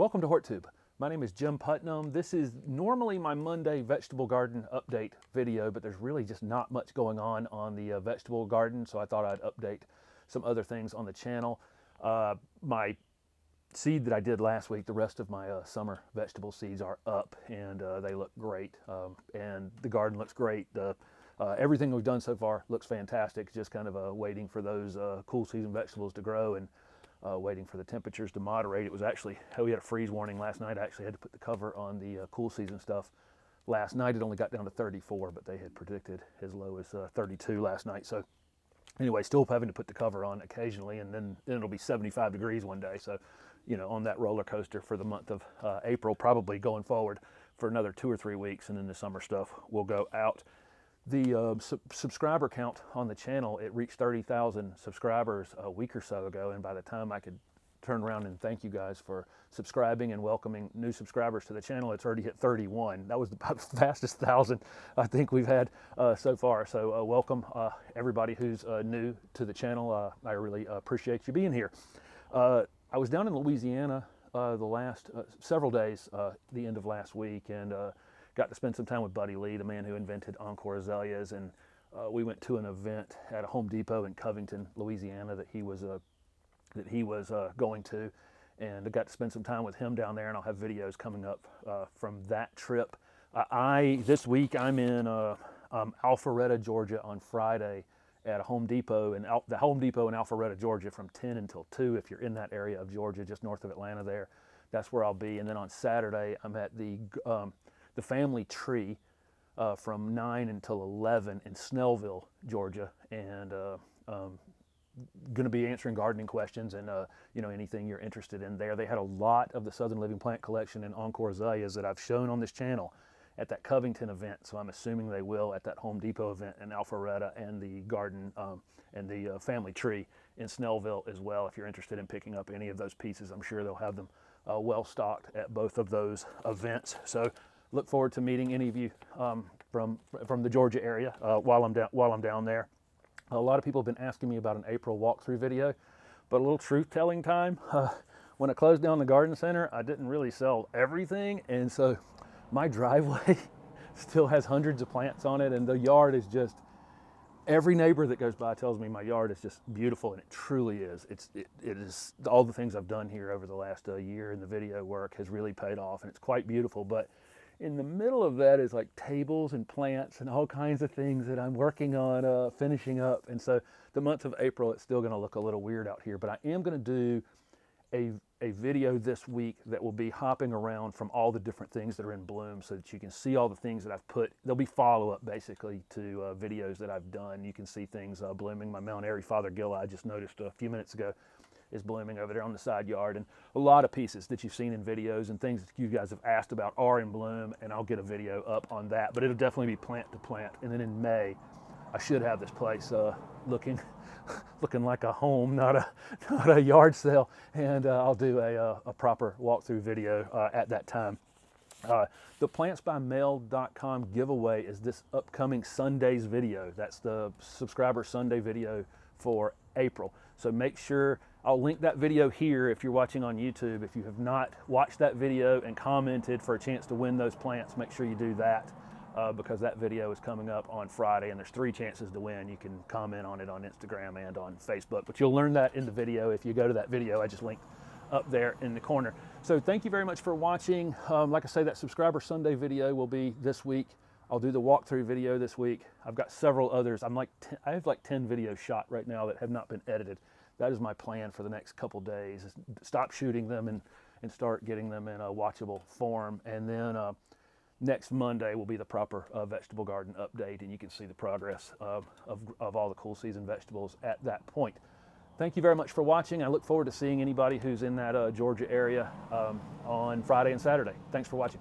Welcome to HortTube. My name is Jim Putnam. This is normally my Monday vegetable garden update video, but there's really just not much going on the vegetable garden, so I thought I'd update some other things on the channel. My seed that I did last week, the rest of my summer vegetable seeds are up, and they look great, and the garden looks great. Everything we've done so far looks fantastic, just kind of waiting for those cool season vegetables to grow and waiting for the temperatures to moderate. It was actually, we had a freeze warning last night. I actually had to put the cover on the cool season stuff last night. It only got down to 34, but they had predicted as low as 32 last night. So anyway, still having to put the cover on occasionally, and then it'll be 75 degrees one day. So, you know, on that roller coaster for the month of April, probably going forward for another 2 or 3 weeks, and then the summer stuff will go out. The subscriber count on the channel, it reached 30,000 subscribers a week or so ago, and by the time I could turn around and thank you guys for subscribing and welcoming new subscribers to the channel, it's already hit 31. That was the fastest 1,000 I think we've had so far. So welcome everybody who's new to the channel. I really appreciate you being here. I was down in Louisiana the last several days, the end of last week, and got to spend some time with Buddy Lee, the man who invented Encore Azaleas, and we went to an event at a Home Depot in Covington, Louisiana that he was going to, and I got to spend some time with him down there, and I'll have videos coming up from that trip. This week I'm in Alpharetta, Georgia on Friday at a Home Depot, and the Home Depot in Alpharetta, Georgia from 10 until 2 if you're in that area of Georgia, just north of Atlanta there. That's where I'll be. And then on Saturday I'm at the family tree from 9 until 11 in Snellville, Georgia, and going to be answering gardening questions and you know, anything you're interested in there. They had a lot of the Southern Living Plant Collection and Encore Azaleas that I've shown on this channel at that Covington event, so I'm assuming they will at that Home Depot event in Alpharetta, and the garden and the family tree in Snellville as well. If you're interested in picking up any of those pieces, I'm sure they'll have them well stocked at both of those events. So look forward to meeting any of you from the Georgia area while I'm down there. A lot of people have been asking me about an April walkthrough video, but a little truth-telling time. When I closed down the garden center, I didn't really sell everything, and so my driveway still has hundreds of plants on it, and the yard is just, every neighbor that goes by tells me my yard is just beautiful, and it truly is. It is, all the things I've done here over the last year in the video work has really paid off, and it's quite beautiful. But in the middle of that is like tables and plants and all kinds of things that I'm working on finishing up. And so the month of April, it's still going to look a little weird out here, but I am going to do a video this week that will be hopping around from all the different things that are in bloom, so that you can see all the things that I've put. There'll be follow-up basically to videos that I've done. You can see things blooming. My Mount Airy Fothergill, I just noticed a few minutes ago, is blooming over there on the side yard, and a lot of pieces that you've seen in videos and things that you guys have asked about are in bloom, and I'll get a video up on that, but it'll definitely be plant to plant. And then in May, I should have this place looking like a home, not a yard sale, and I'll do a proper walkthrough video at that time. The plantsbymail.com giveaway is this upcoming Sunday's video. That's the subscriber Sunday video for April. So make sure, I'll link that video here if you're watching on YouTube. If you have not watched that video and commented for a chance to win those plants, make sure you do that because that video is coming up on Friday, and there's 3 chances to win. You can comment on it on Instagram and on Facebook, but you'll learn that in the video if you go to that video I just linked up there in the corner. So thank you very much for watching. Like I say, that subscriber Sunday video will be this week. I'll do the walkthrough video this week. I've got several others. I have like 10 videos shot right now that have not been edited. That is my plan for the next couple days, is stop shooting them and start getting them in a watchable form. And then next Monday will be the proper vegetable garden update, and you can see the progress of all the cool season vegetables at that point. Thank you very much for watching. I look forward to seeing anybody who's in that Georgia area on Friday and Saturday. Thanks for watching.